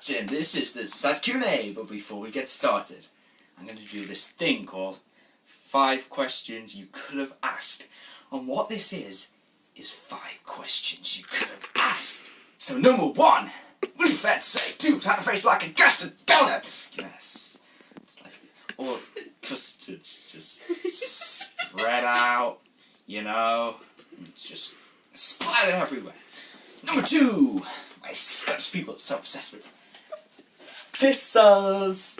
watching. This is the Q&A, but before we get started, I'm going to do this thing called 5 questions you could have asked. And what this is 5 questions you could have asked. So number 1, what do you fancy say? 2, had a face like a gasted donut. Yes. It's like, or just spread out, you know, just splattered everywhere. Number 2, why Scottish people are so obsessed with thistles.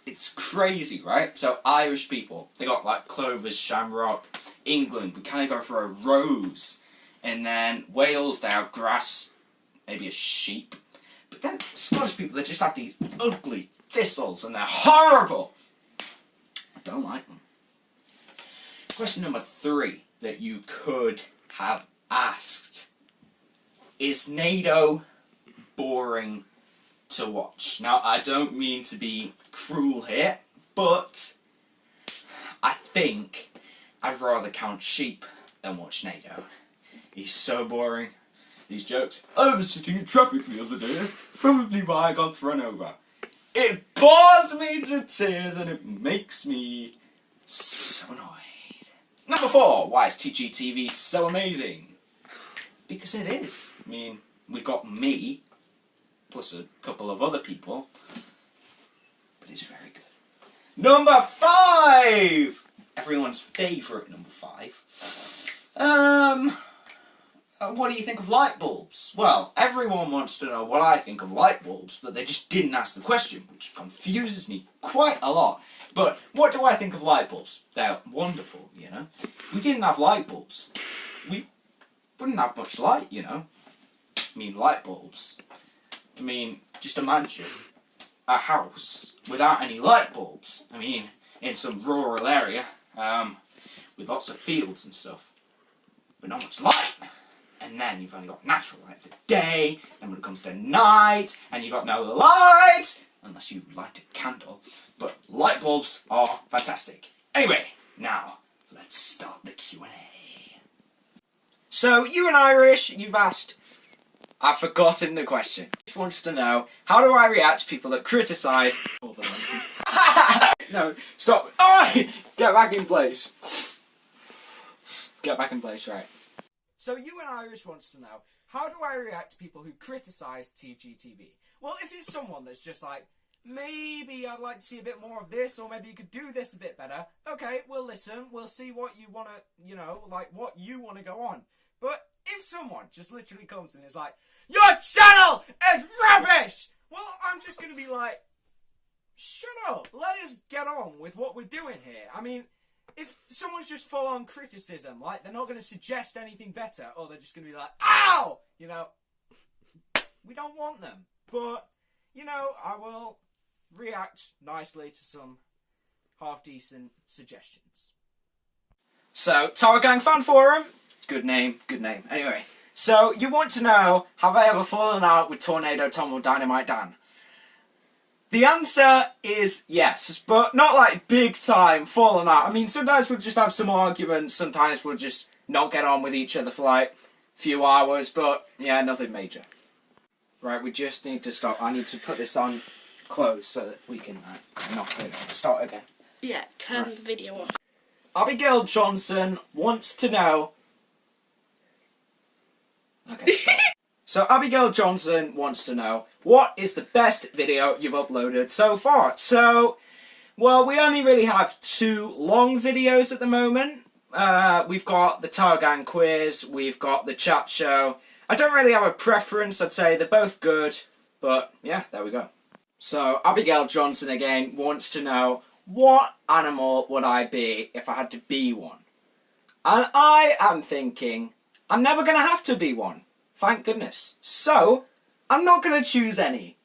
It's crazy, right? So Irish people, they got like clovers, shamrock. England, we kind of go for a rose. And then Wales, they have grass, maybe a sheep. But then Scottish people, they just have these ugly thistles and they're horrible. I don't like them. Question number 3 that you could have asked. Is NATO boring to watch? Now, I don't mean to be cruel here, but I think I'd rather count sheep than watch NATO. He's so boring. These jokes. I was sitting in traffic the other day, probably why I got run over. It bores me to tears and it makes me so annoyed. Number 4, why is TGTV so amazing? Because it is. I mean, we've got me, plus a couple of other people, but it's very good. Number 5! Everyone's favourite number 5. What do you think of light bulbs? Well, everyone wants to know what I think of light bulbs, but they just didn't ask the question, which confuses me quite a lot. But what do I think of light bulbs? They're wonderful, you know. If we didn't have light bulbs, we wouldn't have much light, you know. I mean, light bulbs. I mean, just imagine a house without any light bulbs. I mean, in some rural area, with lots of fields and stuff, but not much light. And then you've only got natural light for the day, and when it comes to night, and you've got no light, unless you light a candle. But light bulbs are fantastic. Anyway, now, let's start the Q&A. So, you and Irish, you've asked, I've forgotten the question. Just wants to know, how do I react to people that criticise... No, stop. Oh! Get back in place. Get back in place, right. So you and Irish wants to know, how do I react to people who criticise TGTV? Well, if it's someone that's just like, maybe I'd like to see a bit more of this, or maybe you could do this a bit better, okay, we'll listen, we'll see what you want to, you know, like what you want to go on. But if someone just literally comes and is like, your channel is rubbish! Well, I'm just going to be like, shut up, let us get on with what we're doing here. I mean, if someone's just full on criticism, like, they're not going to suggest anything better, or they're just going to be like, ow! You know, we don't want them. But, you know, I will react nicely to some half-decent suggestions. So, Tower Gang Fan Forum. Good name, good name. Anyway, so, you want to know, have I ever fallen out with Tornado Tom or Dynamite Dan? The answer is yes, but not like big time falling out. I mean, sometimes we'll just have some arguments, sometimes we'll just not get on with each other for like a few hours, but yeah, nothing major. Right, we just need to stop. I need to put this on close so that we can not start again. Yeah, turn the video off. Abigail Johnson wants to know... Okay. So Abigail Johnson wants to know, what is the best video you've uploaded so far? So, well, we only really have 2 long videos at the moment. We've got the Tower Gang quiz, we've got the chat show. I don't really have a preference, I'd say they're both good, but yeah, there we go. So, Abigail Johnson again wants to know, what animal would I be if I had to be one? And I am thinking, I'm never going to have to be one. Thank goodness. So, I'm not going to choose any.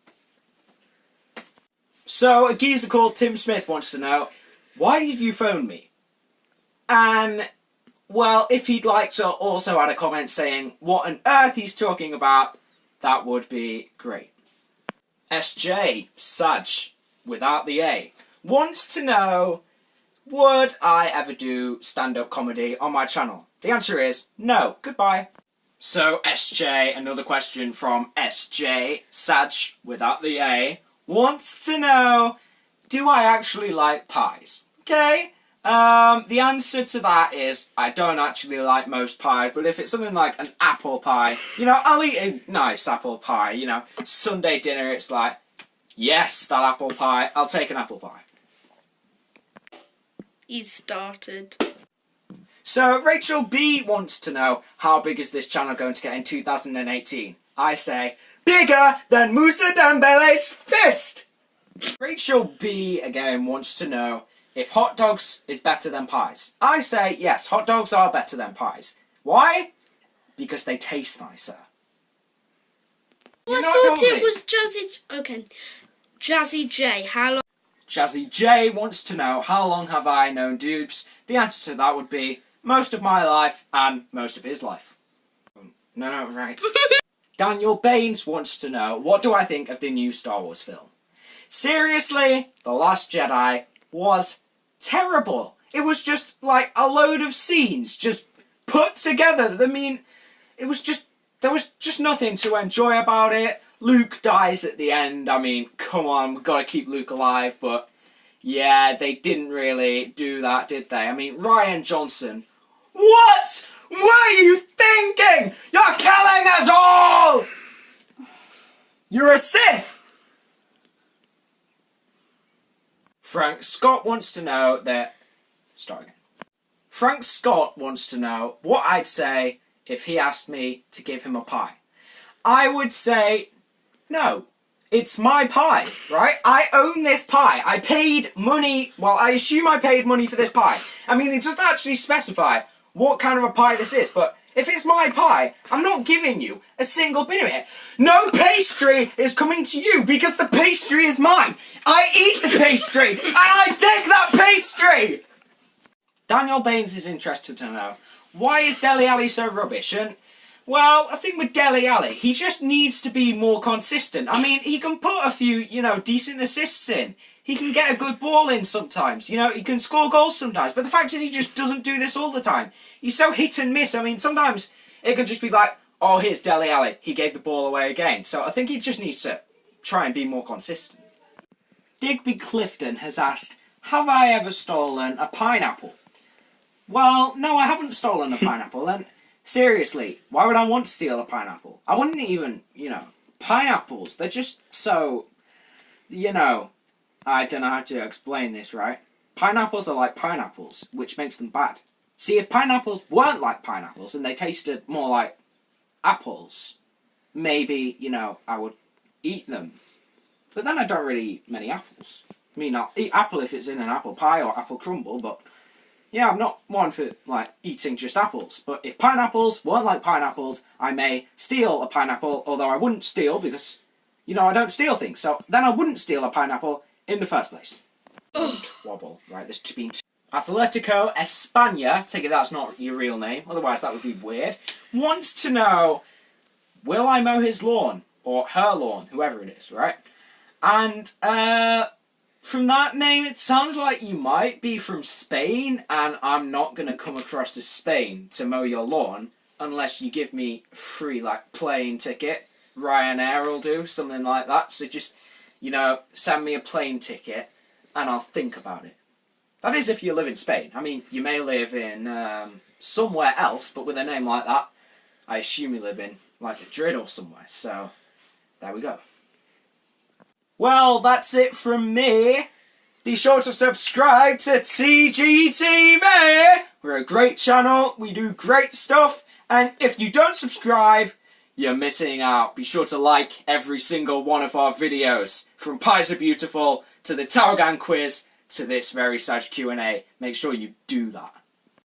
So, a geezer called Tim Smith wants to know, why did you phone me? And, well, if he'd like to also add a comment saying what on earth he's talking about, that would be great. SJ, Saj, without the A, wants to know, would I ever do stand-up comedy on my channel? The answer is no. Goodbye. So, SJ, another question from SJ, Saj, without the A, wants to know, do I actually like pies? Okay, the answer to that is, I don't actually like most pies, but if it's something like an apple pie, you know, I'll eat a nice apple pie, you know, Sunday dinner, it's like, yes, that apple pie, I'll take an apple pie. He's started. So, Rachel B wants to know, how big is this channel going to get in 2018? I say, bigger than Musa Dembele's fist! Rachel B, again, wants to know if hot dogs is better than pies. I say, yes, hot dogs are better than pies. Why? Because they taste nicer. I thought it was Jazzy... Okay. Jazzy J, how long... Jazzy J wants to know, how long have I known Dubes? The answer to that would be, most of my life and most of his life. No, right. Daniel Baines wants to know, what do I think of the new Star Wars film? Seriously, The Last Jedi was terrible. It was just like a load of scenes just put together. I mean, there was just nothing to enjoy about it. Luke dies at the end. I mean, come on, we've got to keep Luke alive, but yeah, they didn't really do that, did they? I mean, Rian Johnson. What were you thinking? You're killing us all! You're a Sith! Frank Scott wants to know that... Start again. Frank Scott wants to know what I'd say if he asked me to give him a pie. I would say, no. It's my pie, right? I own this pie. I paid money... Well, I assume I paid money for this pie. I mean, it doesn't actually specify what kind of a pie this is, but if it's my pie, I'm not giving you a single bit of it. No pastry is coming to you because the pastry is mine. I eat the pastry and I take that pastry! Daniel Baines is interested to know, why is Dele Alli so rubbish? And, well, I think with Dele Alli, he just needs to be more consistent. I mean, he can put a few, you know, decent assists in. He can get a good ball in sometimes. You know, he can score goals sometimes. But the fact is he just doesn't do this all the time. He's so hit and miss. I mean, sometimes it can just be like, oh, here's Dele Alli. He gave the ball away again. So I think he just needs to try and be more consistent. Digby Clifton has asked, have I ever stolen a pineapple? Well, no, I haven't stolen a pineapple. And seriously, why would I want to steal a pineapple? I wouldn't even, you know, pineapples, they're just so, you know, I don't know how to explain this, right? Pineapples are like pineapples, which makes them bad. See, if pineapples weren't like pineapples and they tasted more like apples, maybe, you know, I would eat them. But then I don't really eat many apples. I mean, I'll eat apple if it's in an apple pie or apple crumble, but yeah, I'm not one for, like, eating just apples. But if pineapples weren't like pineapples, I may steal a pineapple, although I wouldn't steal because, you know, I don't steal things. So then I wouldn't steal a pineapple in the first place. Wobble. Right, there's been... Atletico España, take it that's not your real name, otherwise that would be weird, wants to know, will I mow his lawn? Or her lawn, whoever it is, right? And, from that name, it sounds like you might be from Spain, and I'm not going to come across to Spain to mow your lawn unless you give me a free, like, plane ticket. Ryanair will do, something like that. So just, you know, send me a plane ticket, and I'll think about it. That is if you live in Spain. I mean, you may live in somewhere else, but with a name like that, I assume you live in, like, Madrid or somewhere. So, there we go. Well, that's it from me. Be sure to subscribe to TGTV. We're a great channel. We do great stuff. And if you don't subscribe, you're missing out. Be sure to like every single one of our videos. From Pies Are Beautiful to the Taugan quiz to this very sad Q&A. Make sure you do that.